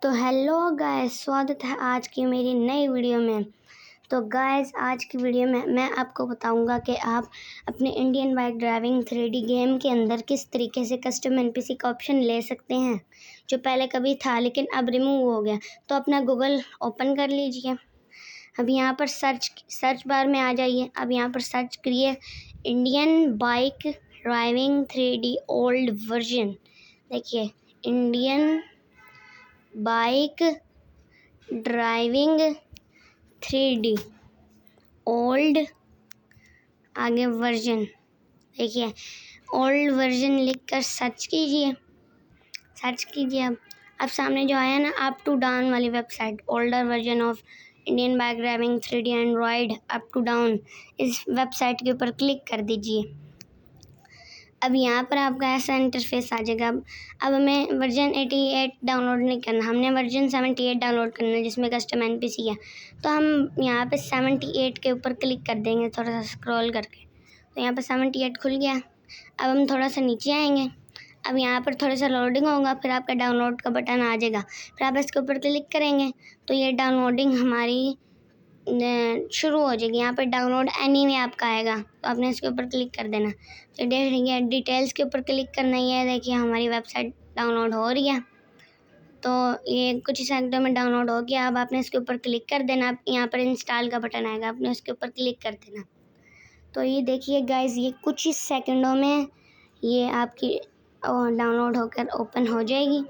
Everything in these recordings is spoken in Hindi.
तो हेलो गाइस, स्वागत है आज की मेरी नई वीडियो में। तो गाइस, आज की वीडियो में मैं आपको बताऊंगा कि आप अपने Indian bike driving 3D game के अंदर किस तरीके से कस्टम एनपीसी का ऑप्शन ले सकते हैं, जो पहले कभी था लेकिन अब रिमूव हो गया। तो अपना गूगल ओपन कर लीजिए। अब यहाँ पर सर्च बार में आ जाइए। अब यहाँ पर सर्च करिए Indian bike driving 3D old version. देखिए, Indian bike driving 3D old, आगे वर्जन। देखिए, ओल्ड वर्जन लिखकर सर्च कीजिए। अब सामने जो आया ना, अप टू डाउन वाली website, older version of Indian bike driving 3D android up to down, इस वेबसाइट के ऊपर क्लिक कर दीजिए। अब यहाँ पर आपका ऐसा इंटरफेस आ जाएगा। अब हमें वर्जन 88 डाउनलोड नहीं करना, हमने वर्जन 78 डाउनलोड करना है, जिसमें कस्टम एनपीसी है। तो हम यहाँ पे 78 के ऊपर क्लिक कर देंगे, थोड़ा सा स्क्रॉल करके। तो यहाँ पर 78 खुल गया। अब हम थोड़ा सा नीचे आएंगे। अब यहाँ पर थोड़ा सा लोडिंग होगा, फिर आपका डाउनलोड का बटन आ जाएगा। फिर आप इसके ऊपर क्लिक करेंगे तो ये डाउनलोडिंग हमारी शुरू हो जाएगी। यहाँ पर डाउनलोड एनी में आपका आएगा, तो आपने इसके ऊपर क्लिक कर देना। तो देखिए, डिटेल्स के ऊपर क्लिक करना ही है। देखिए, हमारी वेबसाइट डाउनलोड हो रही है। तो ये कुछ ही सेकंडों में डाउनलोड हो गया। अब आपने इसके ऊपर क्लिक कर देना। यहाँ पर इंस्टॉल का बटन आएगा, आपने उसके ऊपर क्लिक कर देना। तो ये देखिए गाइस, ये कुछ ही सेकंडों में ये आपकी डाउनलोड होकर ओपन हो जाएगी।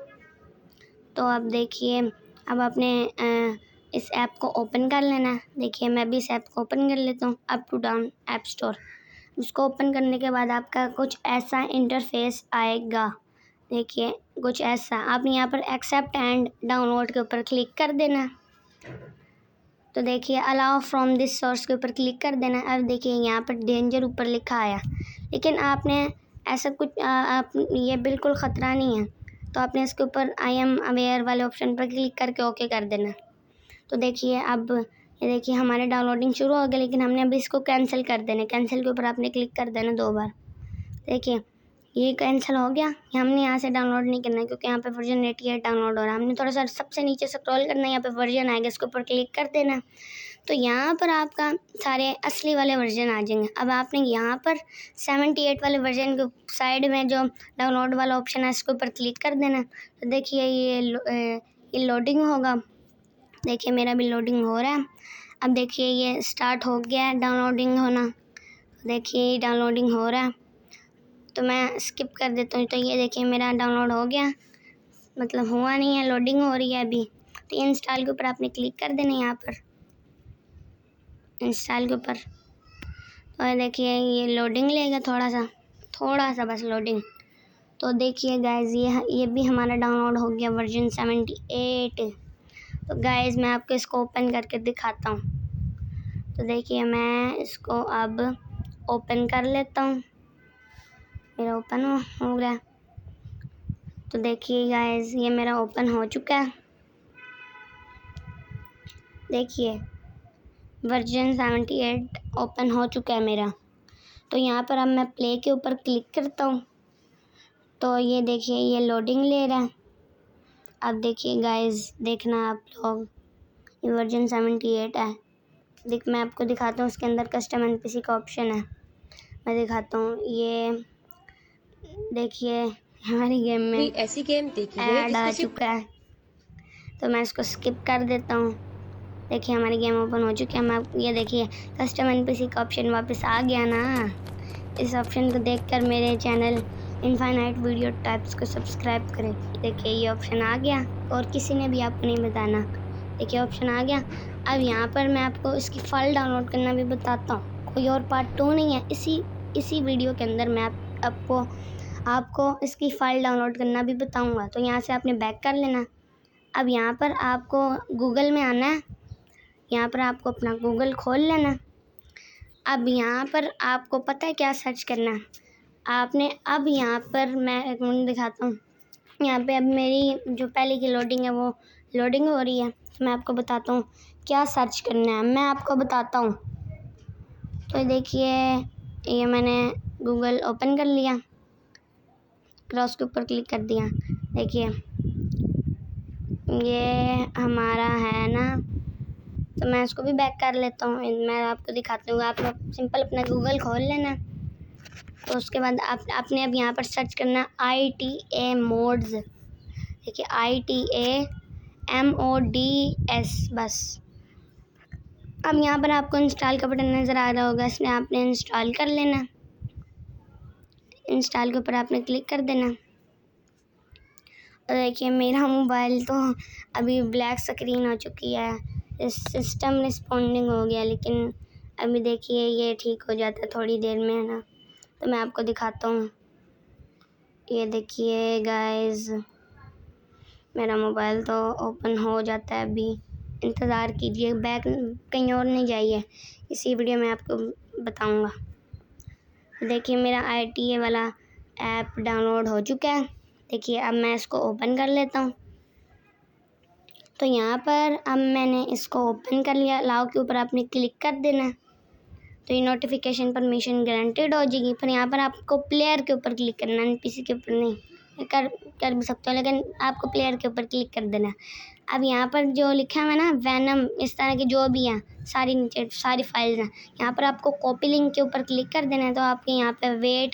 तो अब देखिए, अब आपने इस ऐप को ओपन कर लेना है। देखिए, मैं भी इस ऐप को ओपन कर लेता हूँ, up to down app store. उसको ओपन करने के बाद आपका कुछ ऐसा इंटरफेस आएगा। देखिए, कुछ ऐसा। आपने यहाँ पर एक्सेप्ट एंड डाउनलोड के ऊपर क्लिक कर देना। तो देखिए, अलाउ फ्रॉम दिस सोर्स के ऊपर क्लिक कर देना। अब देखिए, यहाँ पर डेंजर ऊपर लिखा आया, लेकिन आपने ऐसा कुछ आप ये बिल्कुल ख़तरा नहीं है। तो आपने इसके ऊपर आई एम अवेयर वाले ऑप्शन पर क्लिक करके ओके कर देना। तो देखिए, अब ये देखिए, हमारे डाउनलोडिंग शुरू हो गया, लेकिन हमने अभी इसको कैंसिल कर देना। कैंसिल के ऊपर आपने क्लिक कर देना 2 बार। देखिए, ये कैंसिल हो गया। हमने यहाँ से डाउनलोड नहीं करना है, क्योंकि यहाँ पे वर्जन 88 डाउनलोड हो रहा है। हमने थोड़ा सा सबसे नीचे स्क्रॉल करना है, यहाँ पे वर्जन आएगा, इसके ऊपर क्लिक कर देना। तो यहाँ पर आपका सारे असली वाले वर्जन आ जाएंगे। अब आपने यहाँ पर 78 वाले वर्जन के साइड में जो डाउनलोड वाला ऑप्शन है, इसके ऊपर क्लिक कर देना। तो देखिए, ये लोडिंग होगा। देखिए, मेरा भी लोडिंग हो रहा है। अब देखिए, ये स्टार्ट हो गया है डाउनलोडिंग होना। देखिए, डाउनलोडिंग हो रहा है, तो मैं स्किप कर देता हूँ। तो ये देखिए, मेरा डाउनलोड हो गया, मतलब हुआ नहीं है, लोडिंग हो रही है अभी। तो ये इंस्टॉल के ऊपर आपने क्लिक कर देना, यहाँ पर इंस्टॉल के ऊपर। और देखिए, ये लोडिंग लेगा थोड़ा सा बस लोडिंग। तो देखिए गाइस, ये भी हमारा डाउनलोड हो गया वर्जन 78। तो गाइस, मैं आपको इसको ओपन करके दिखाता हूँ। तो देखिए, मैं इसको अब ओपन कर लेता हूँ। मेरा ओपन हो गया। तो देखिए गाइस, ये मेरा ओपन हो चुका है। देखिए, वर्जन 78 ओपन हो चुका है मेरा। तो यहाँ पर अब मैं प्ले के ऊपर क्लिक करता हूँ। तो ये देखिए, ये लोडिंग ले रहा है। अब देखिए गाइस, देखना आप लोग, ये वर्जन 78 है। मैं आपको दिखाता हूँ, उसके अंदर कस्टम एनपीसी का ऑप्शन है। मैं दिखाता हूँ। ये देखिए, हमारी गेम में ऐसी गेम देखी है ऐड आ चुका है, तो मैं इसको स्किप कर देता हूँ। देखिए, हमारी गेम ओपन हो चुकी है। मैं ये देखिए, कस्टम एनपीसी का ऑप्शन वापस आ गया ना। इस ऑप्शन को देखकर मेरे चैनल इनफाइनाइट वीडियो टाइप्स को सब्सक्राइब करें। देखिए, ये ऑप्शन आ गया, और किसी ने भी आपको नहीं बताना। देखिए, ऑप्शन आ गया। अब यहाँ पर मैं आपको इसकी फ़ाइल डाउनलोड करना भी बताता हूँ। कोई और पार्ट 2 नहीं है, इसी वीडियो के अंदर मैं आपको इसकी फ़ाइल डाउनलोड करना भी बताऊँगा। तो यहाँ से आपने बैक कर लेना। अब यहाँ पर आपको गूगल में आना है। यहाँ पर आपको अपना गूगल खोल लेना। अब यहाँ पर आपको पता है क्या सर्च करना है आपने। अब यहाँ पर मैं एक मिनट दिखाता हूँ। यहाँ पे अब मेरी जो पहले की लोडिंग है, वो लोडिंग हो रही है। तो मैं आपको बताता हूँ क्या सर्च करना है। मैं आपको बताता हूँ। तो देखिए, ये मैंने गूगल ओपन कर लिया, क्रॉस के ऊपर क्लिक कर दिया। देखिए, ये हमारा है ना, तो मैं इसको भी बैक कर लेता हूँ। मैं आपको दिखाती हूँ। आप लोग सिंपल अपना गूगल खोल लेना, तो उसके बाद आपने अब यहाँ पर सर्च करना ITA मोड्स। देखिए ITAMODS बस। अब यहाँ पर आपको इंस्टॉल का बटन नज़र आ रहा होगा, इसमें आपने इंस्टॉल कर लेना। इंस्टॉल के ऊपर आपने क्लिक कर देना। और देखिए मेरा मोबाइल तो अभी ब्लैक स्क्रीन हो चुकी है, सिस्टम रिस्पॉन्डिंग हो गया, लेकिन अभी देखिए ये ठीक हो जाता है थोड़ी देर में, है ना। तो मैं आपको दिखाता हूँ। ये देखिए गाइस, मेरा मोबाइल तो ओपन हो जाता है। अभी इंतज़ार कीजिए, बैक कहीं और नहीं जाइए, इसी वीडियो में आपको बताऊँगा। देखिए मेरा ITA वाला ऐप डाउनलोड हो चुका है। देखिए अब मैं इसको ओपन कर लेता हूँ। तो यहाँ पर अब मैंने इसको ओपन कर लिया। अलाउ के ऊपर आपने क्लिक कर देना, तो ये नोटिफिकेशन परमिशन ग्रांटेड हो जाएगी। फिर यहाँ पर आपको प्लेयर के ऊपर क्लिक करना है, PC के ऊपर नहीं। कर भी सकते हो, लेकिन आपको प्लेयर के ऊपर क्लिक कर देना। अब यहाँ पर जो लिखा हुआ है ना वैनम, इस तरह की जो भी हैं सारी नीचे सारी फाइल्स हैं, यहाँ पर आपको कॉपी लिंक के ऊपर क्लिक कर देना है। तो आपके यहाँ पे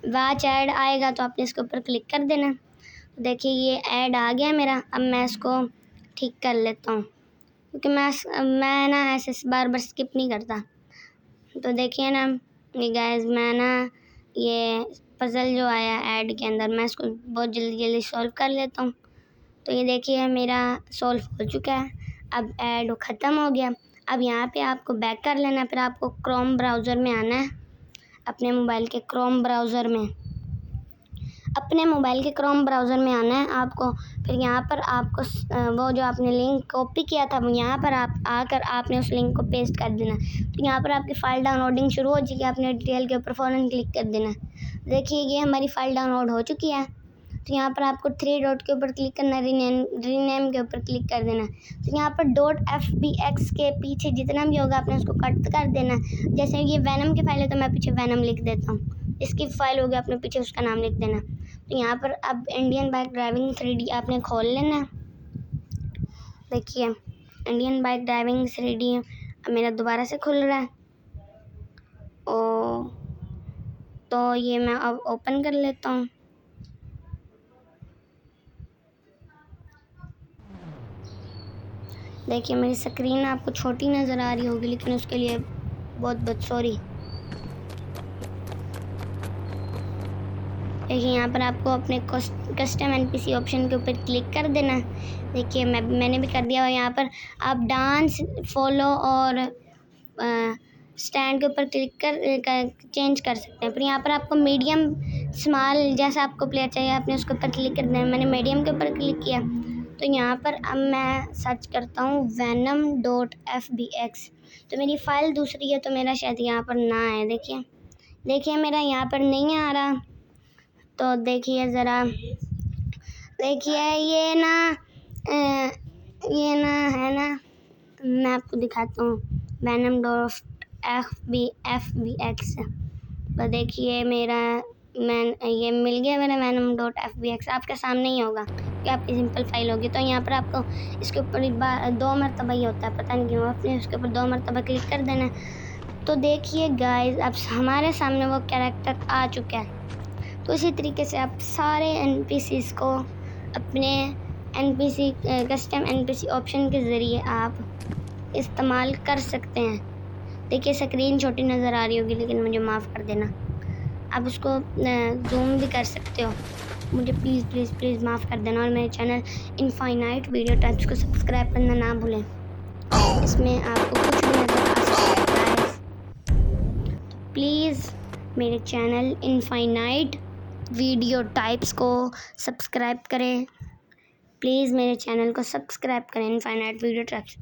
वॉच ऐड आएगा, तो आपने इसके ऊपर क्लिक कर देना। देखिए ये ऐड आ गया मेरा। अब मैं इसको ठीक कर लेता हूँ, क्योंकि मैं ना ऐसे बार बार स्किप नहीं करता। तो देखिए ना ये गाइस, मैं ना ये पज़ल जो आया ऐड के अंदर, मैं इसको बहुत जल्दी सॉल्व कर लेता हूँ। तो ये देखिए मेरा सॉल्व हो चुका है। अब ऐड ख़त्म हो गया। अब यहाँ पे आपको बैक कर लेना, फिर आपको क्रोम ब्राउज़र में आना है, अपने मोबाइल के क्रोम ब्राउज़र में आना है आपको। फिर यहाँ पर आपको वो जो आपने लिंक कॉपी किया था, यहाँ पर आप आकर आपने उस लिंक को पेस्ट कर देना। तो यहाँ पर आपकी फ़ाइल डाउनलोडिंग शुरू हो जाएगी। आपने डिटेल के ऊपर फ़ौरन क्लिक कर देना। देखिए ये हमारी फ़ाइल डाउनलोड हो चुकी है। तो यहाँ पर आपको 3 डॉट के ऊपर क्लिक करना, रीनेम के ऊपर क्लिक कर देना। तो यहाँ पर .fbx के पीछे जितना भी होगा आपने उसको कट कर देना। जैसे ये वैनम की फ़ाइल है, तो मैं पीछे वैनम लिख देता हूँ। इसकी फ़ाइल होगी, आपने पीछे उसका नाम लिख देना। तो यहाँ पर अब इंडियन बाइक ड्राइविंग 3D आपने खोल लेना। देखिए इंडियन बाइक ड्राइविंग 3D अब मेरा दोबारा से खुल रहा है। तो ये मैं अब ओपन कर लेता हूँ। देखिए मेरी स्क्रीन आपको छोटी नज़र आ रही होगी, लेकिन उसके लिए बहुत बहुत सॉरी। देखिए यहाँ पर आपको अपने कस्टम NPC ऑप्शन के ऊपर क्लिक कर देना। देखिए मैंने भी कर दिया। और यहाँ पर आप डांस, फॉलो और स्टैंड के ऊपर क्लिक कर चेंज कर सकते हैं। फिर यहाँ पर आपको मीडियम स्मॉल जैसा आपको प्लेयर चाहिए, आपने उसके ऊपर क्लिक कर देना। मैंने मीडियम के ऊपर क्लिक किया। तो यहाँ पर अब मैं सर्च करता हूँ venom.fbx। तो मेरी फ़ाइल दूसरी है, तो मेरा शायद यहाँ पर ना है। देखिए मेरा यहाँ पर नहीं आ रहा। तो देखिए ज़रा, देखिए ये ना है ना, मैं आपको दिखाता हूँ venom.fbx। तो देखिए ये मिल गया मेरा venom.fbx। आपके सामने ही होगा कि आपकी सिंपल फाइल होगी। तो यहाँ पर आपको इसके ऊपर 2 मरतबा ही होता है, पता नहीं क्यों। आपने इसके ऊपर 2 मरतबा क्लिक कर देना। तो देखिए गाइस, अब हमारे सामने वो कैरेक्टर आ चुका है। तो इसी तरीके से आप सारे NPCs को अपने कस्टम NPC ऑप्शन के ज़रिए आप इस्तेमाल कर सकते हैं। देखिए स्क्रीन छोटी नज़र आ रही होगी, लेकिन मुझे माफ़ कर देना। आप उसको जूम भी कर सकते हो, मुझे प्लीज़ माफ़ कर देना। और मेरे चैनल इनफाइनाइट वीडियो टाइप्स को सब्सक्राइब करना ना भूलें, इसमें आपको कुछ भी नज़र आ सकता है। प्लीज़ मेरे चैनल इनफाइनाइट वीडियो टाइप्स को सब्सक्राइब करें। प्लीज़ मेरे चैनल को सब्सक्राइब करें, इनफाइनाइट वीडियो टाइप्स।